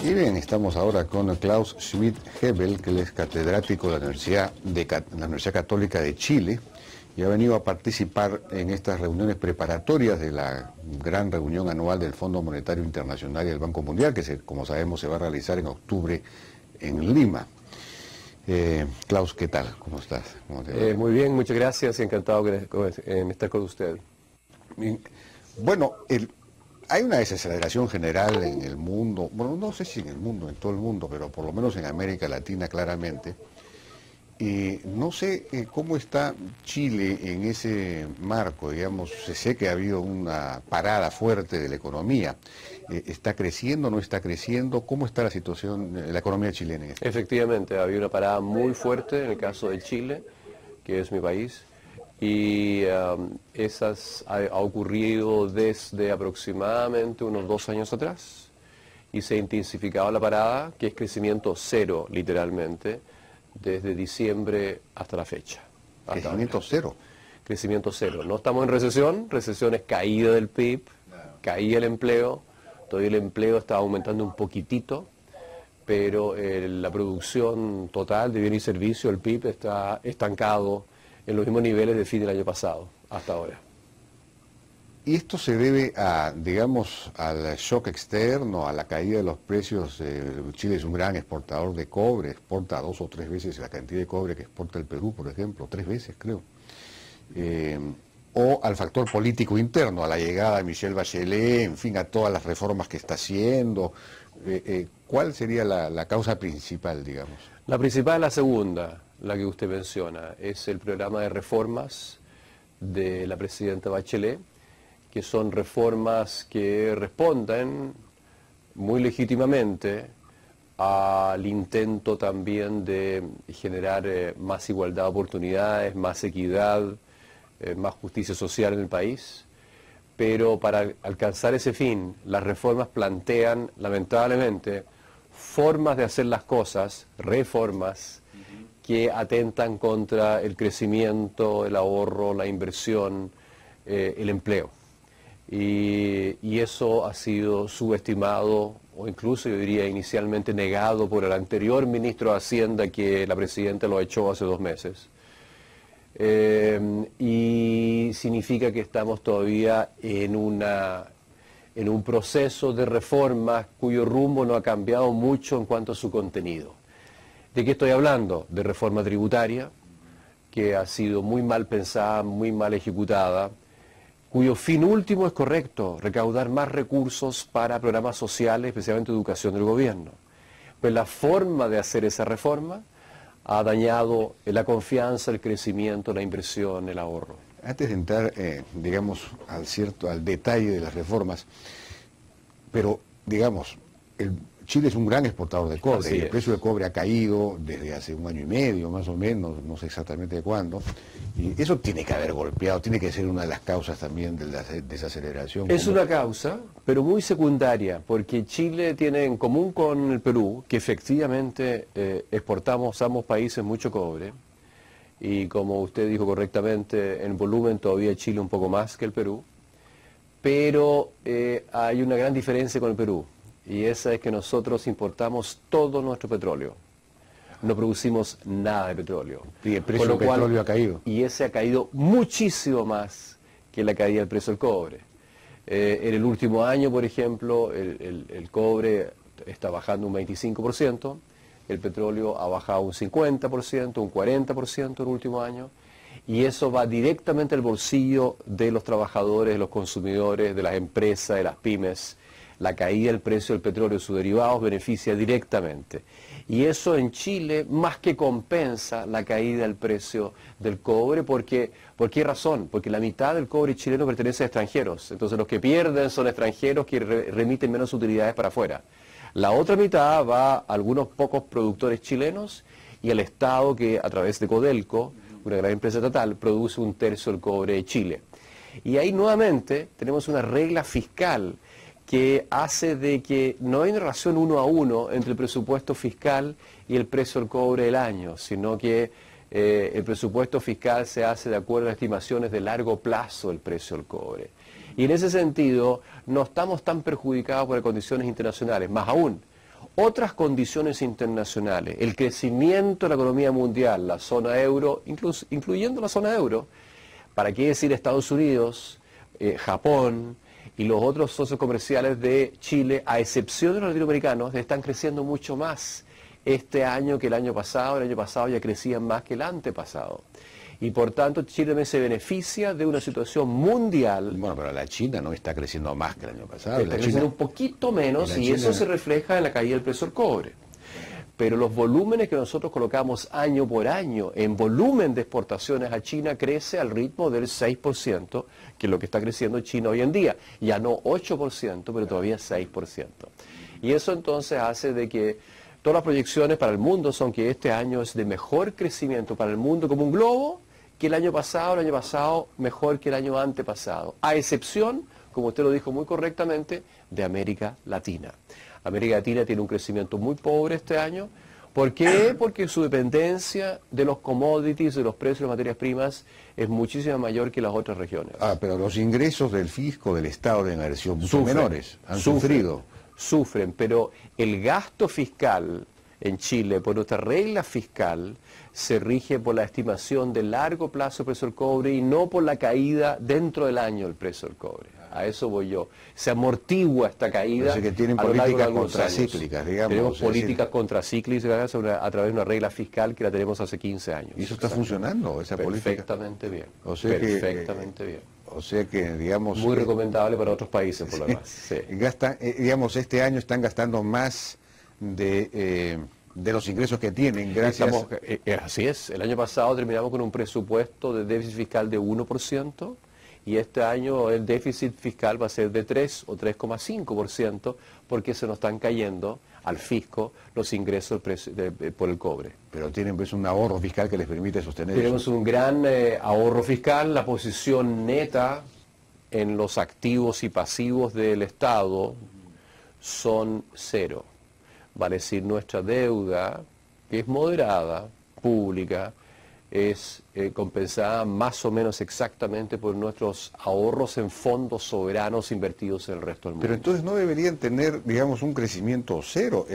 Y bien, estamos ahora con Klaus Schmidt-Hebel, que él es catedrático de la Universidad Católica de Chile y ha venido a participar en estas reuniones preparatorias de la gran reunión anual del Fondo Monetario Internacional y del Banco Mundial, que como sabemos se va a realizar en octubre en Lima. Klaus, ¿qué tal? ¿Cómo estás? ¿Cómo te va? Muy bien, muchas gracias, encantado en estar con usted. Bien. Bueno, hay una desaceleración general en el mundo, bueno, no sé si en el mundo, en todo el mundo, pero por lo menos en América Latina claramente. Y no sé cómo está Chile en ese marco, digamos, sé que ha habido una parada fuerte de la economía. ¿Está creciendo, no está creciendo? ¿Cómo está la situación de la economía chilena en este momento? Efectivamente, había una parada muy fuerte en el caso de Chile, que es mi país, y esas ha ocurrido desde aproximadamente unos 2 años atrás, y se ha intensificado la parada, que es crecimiento cero, literalmente, desde diciembre hasta la fecha. Crecimiento cero. Crecimiento cero. No estamos en recesión, recesión es caída del PIB, caía el empleo, todavía el empleo está aumentando un poquitito, pero la producción total de bienes y servicios, el PIB, está estancado en los mismos niveles de fin del año pasado, hasta ahora. Y esto se debe a, digamos, al shock externo, a la caída de los precios. Chile es un gran exportador de cobre, exporta 2 o 3 veces la cantidad de cobre que exporta el Perú, por ejemplo, 3 veces creo. O al factor político interno, a la llegada de Michelle Bachelet, en fin, a todas las reformas que está haciendo. ¿Cuál sería la causa principal, digamos? La principal es la segunda, la que usted menciona, es el programa de reformas de la presidenta Bachelet, que son reformas que responden muy legítimamente al intento también de generar más igualdad de oportunidades, más equidad, más justicia social en el país. Pero para alcanzar ese fin, las reformas plantean, lamentablemente, formas de hacer las cosas, reformas, que atentan contra el crecimiento, el ahorro, la inversión, el empleo. Y eso ha sido subestimado o incluso yo diría inicialmente negado por el anterior ministro de Hacienda que la presidenta lo echó hace 2 meses. Y significa que estamos todavía en un proceso de reformas cuyo rumbo no ha cambiado mucho en cuanto a su contenido. ¿De qué estoy hablando? De reforma tributaria, que ha sido muy mal pensada, muy mal ejecutada, cuyo fin último es correcto, recaudar más recursos para programas sociales, especialmente educación del gobierno. Pues la forma de hacer esa reforma ha dañado la confianza, el crecimiento, la inversión, el ahorro. Antes de entrar, digamos, al detalle de las reformas, pero, digamos, Chile es un gran exportador de cobre, Así y el es. precio del cobre ha caído desde hace 1 año y medio, más o menos, no sé exactamente de cuándo, y eso tiene que haber golpeado, tiene que ser una de las causas también de la desaceleración. Es una causa, pero muy secundaria, porque Chile tiene en común con el Perú que efectivamente exportamos ambos países mucho cobre, y como usted dijo correctamente, en volumen todavía Chile un poco más que el Perú, pero hay una gran diferencia con el Perú, y esa es que nosotros importamos todo nuestro petróleo. No producimos nada de petróleo. Y el precio Con lo del cual, petróleo ha caído. y ese ha caído muchísimo más que la caída del precio del cobre. En el último año, por ejemplo, el cobre está bajando un 25%, el petróleo ha bajado un 50%, un 40% en el último año, y eso va directamente al bolsillo de los trabajadores, de los consumidores, de las empresas, de las pymes. La caída del precio del petróleo y sus derivados beneficia directamente. Y eso en Chile más que compensa la caída del precio del cobre. ¿Por qué razón? Porque la mitad del cobre chileno pertenece a extranjeros. Entonces los que pierden son extranjeros que remiten menos utilidades para afuera. La otra mitad va a algunos pocos productores chilenos y al Estado que a través de Codelco, una gran empresa estatal, produce 1/3 del cobre de Chile. Y ahí nuevamente tenemos una regla fiscal que hace de que no hay una relación 1 a 1 entre el presupuesto fiscal y el precio del cobre del año, sino que el presupuesto fiscal se hace de acuerdo a estimaciones de largo plazo del precio del cobre. Y en ese sentido no estamos tan perjudicados por las condiciones internacionales, más aún, otras condiciones internacionales, el crecimiento de la economía mundial, la zona euro, incluyendo la zona euro, ¿para qué decir Estados Unidos, Japón y los otros socios comerciales de Chile, a excepción de los latinoamericanos, están creciendo mucho más este año que el año pasado ya crecían más que el antepasado. Y por tanto Chile también se beneficia de una situación mundial. Bueno, pero la China no está creciendo más que el año pasado. Está creciendo un poquito menos y eso se refleja en la caída del precio del cobre. Pero los volúmenes que nosotros colocamos año por año en volumen de exportaciones a China crece al ritmo del 6%, que es lo que está creciendo China hoy en día. Ya no 8%, pero todavía 6%. Y eso entonces hace de que todas las proyecciones para el mundo son que este año es de mejor crecimiento para el mundo como un globo que el año pasado mejor que el año antepasado, a excepción, como usted lo dijo muy correctamente, de América Latina. América Latina tiene un crecimiento muy pobre este año. ¿Por qué? Porque su dependencia de los commodities, de los precios de las materias primas, es muchísimo mayor que las otras regiones. Pero los ingresos del fisco, del Estado, de inversión son menores, han sufrido. Sufren, pero el gasto fiscal en Chile, por nuestra regla fiscal, se rige por la estimación de largo plazo del precio del cobre y no por la caída dentro del año del precio del cobre. A eso voy yo. Se amortigua esta caída. Que tienen políticas contracíclicas, digamos. Tenemos políticas contracíclicas a través de una regla fiscal que la tenemos hace 15 años. ¿Y eso está funcionando, esa política? Perfectamente bien. Perfectamente bien. O sea que, digamos... Muy recomendable para otros países, por lo demás. Sí. Digamos, este año están gastando más de los ingresos que tienen, gracias... Así es. El año pasado terminamos con un presupuesto de déficit fiscal de 1%, y este año el déficit fiscal va a ser de 3 o 3,5%, porque se nos están cayendo al fisco los ingresos por el cobre. Pero tienen pues un ahorro fiscal que les permite sostener Tenemos un gran ahorro fiscal. La posición neta en los activos y pasivos del Estado son cero. Vale decir, nuestra deuda, que es moderada, pública, es compensada más o menos exactamente por nuestros ahorros en fondos soberanos invertidos en el resto del mundo. Pero entonces no deberían tener, digamos, un crecimiento cero,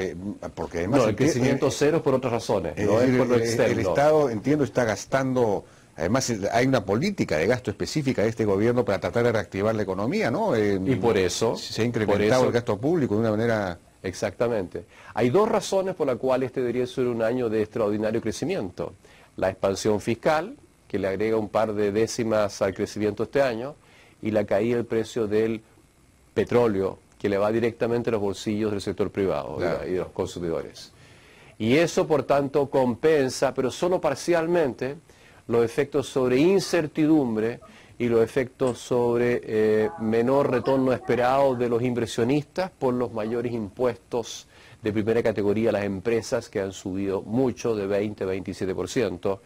porque además... No, el crecimiento cero es por otras razones, no es por lo externo. El Estado, entiendo, está gastando... Además, hay una política de gasto específica de este gobierno para tratar de reactivar la economía, ¿no? Y por eso... Se ha incrementado el gasto público de una manera... Exactamente. Hay dos razones por las cuales este debería ser un año de extraordinario crecimiento. La expansión fiscal, que le agrega un par de décimas al crecimiento este año, y la caída del precio del petróleo, que le va directamente a los bolsillos del sector privado, claro, y de los consumidores. Y eso, por tanto, compensa, pero solo parcialmente, los efectos sobre incertidumbre y los efectos sobre menor retorno esperado de los inversionistas por los mayores impuestos de primera categoría a las empresas, que han subido mucho, de 20-27%,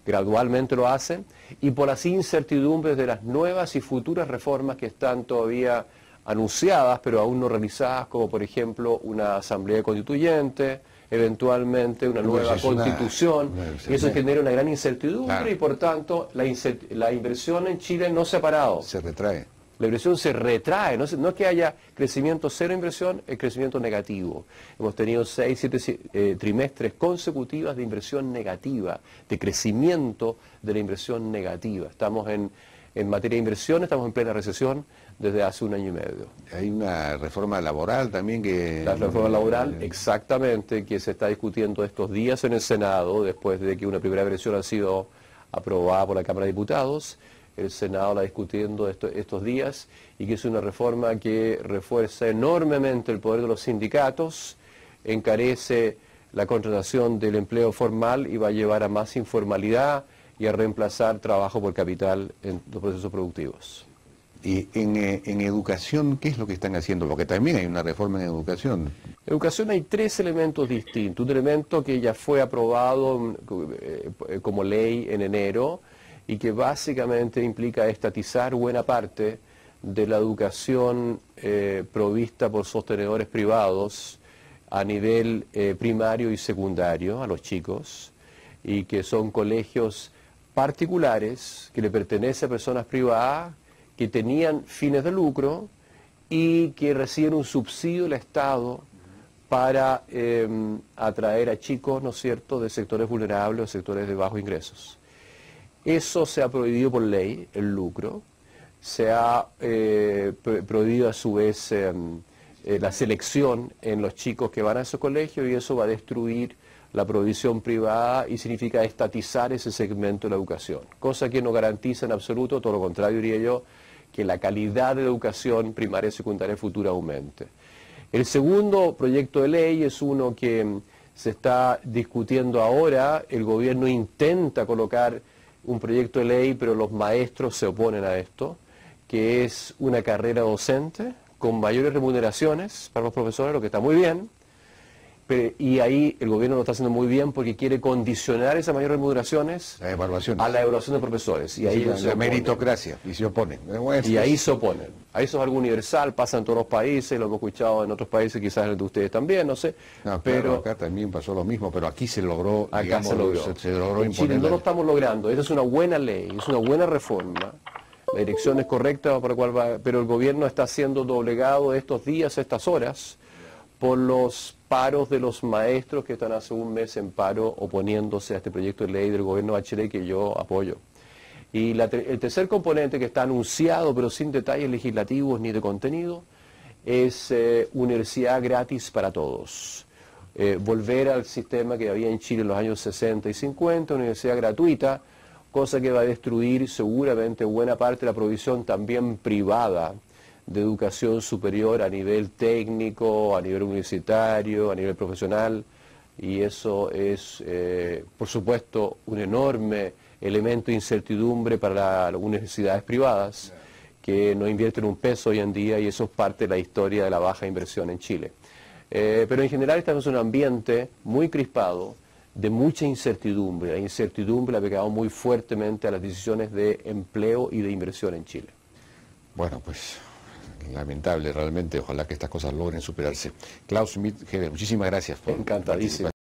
gradualmente lo hacen, y por las incertidumbres de las nuevas y futuras reformas que están todavía anunciadas, pero aún no realizadas, como por ejemplo una asamblea constituyente, eventualmente una nueva constitución, y eso genera una gran incertidumbre, claro, y por tanto la inversión en Chile no se ha parado. Se retrae. La inversión se retrae, no es que haya crecimiento cero inversión, es crecimiento negativo. Hemos tenido 6-7 trimestres consecutivas de inversión negativa, de crecimiento de la inversión negativa. Estamos en materia de inversión, estamos en plena recesión desde hace un año y medio. Hay una reforma laboral también que... La reforma laboral, exactamente, que se está discutiendo estos días en el Senado, después de que una primera versión ha sido aprobada por la Cámara de Diputados. El Senado la discutiendo estos días, y que es una reforma que refuerza enormemente el poder de los sindicatos, encarece la contratación del empleo formal y va a llevar a más informalidad y a reemplazar trabajo por capital en los procesos productivos. Y en educación, ¿qué es lo que están haciendo? Porque también hay una reforma en educación. En educación hay 3 elementos distintos. Un elemento que ya fue aprobado como ley en enero, y que básicamente implica estatizar buena parte de la educación provista por sostenedores privados a nivel primario y secundario a los chicos, y que son colegios particulares que le pertenecen a personas privadas que tenían fines de lucro y que reciben un subsidio del Estado para atraer a chicos, ¿no es cierto?, de sectores vulnerables o sectores de bajos ingresos. Eso se ha prohibido por ley, el lucro. Se ha prohibido a su vez la selección en los chicos que van a esos colegios, y eso va a destruir la provisión privada y significa estatizar ese segmento de la educación, cosa que no garantiza en absoluto, todo lo contrario diría yo, que la calidad de la educación primaria, secundaria y futura aumente. El segundo proyecto de ley es uno que se está discutiendo ahora. El gobierno intenta colocar un proyecto de ley, pero los maestros se oponen a esto, que es una carrera docente con mayores remuneraciones para los profesores, lo que está muy bien. Y ahí el gobierno lo está haciendo muy bien porque quiere condicionar esas mayores remuneraciones a la evaluación de profesores. Y ahí la meritocracia, y se oponen. Y ahí se oponen. Ahí eso es algo universal, pasa en todos los países, lo hemos escuchado en otros países, quizás el de ustedes también, no sé. No, pero acá también pasó lo mismo, pero aquí se logró, acá digamos, se logró imponer. En Chile no lo estamos logrando. Esta es una buena ley, es una buena reforma. La dirección es correcta para cual va, pero el gobierno está siendo doblegado estos días, estas horas, por los paros de los maestros que están hace un mes en paro oponiéndose a este proyecto de ley del gobierno Bachelet, que yo apoyo. Y el tercer componente, que está anunciado pero sin detalles legislativos ni de contenido, es universidad gratis para todos. Volver al sistema que había en Chile en los años 60 y 50, universidad gratuita, cosa que va a destruir seguramente buena parte de la provisión también privada de educación superior a nivel técnico, a nivel universitario, a nivel profesional, y eso es, por supuesto, un enorme elemento de incertidumbre para las universidades privadas, que no invierten un peso hoy en día, y eso es parte de la historia de la baja inversión en Chile. Pero en general estamos en un ambiente muy crispado, de mucha incertidumbre. La incertidumbre ha pegado muy fuertemente a las decisiones de empleo y de inversión en Chile. Bueno, pues lamentable realmente, ojalá que estas cosas logren superarse. Klaus Schmidt, muchísimas gracias por encantadísimo.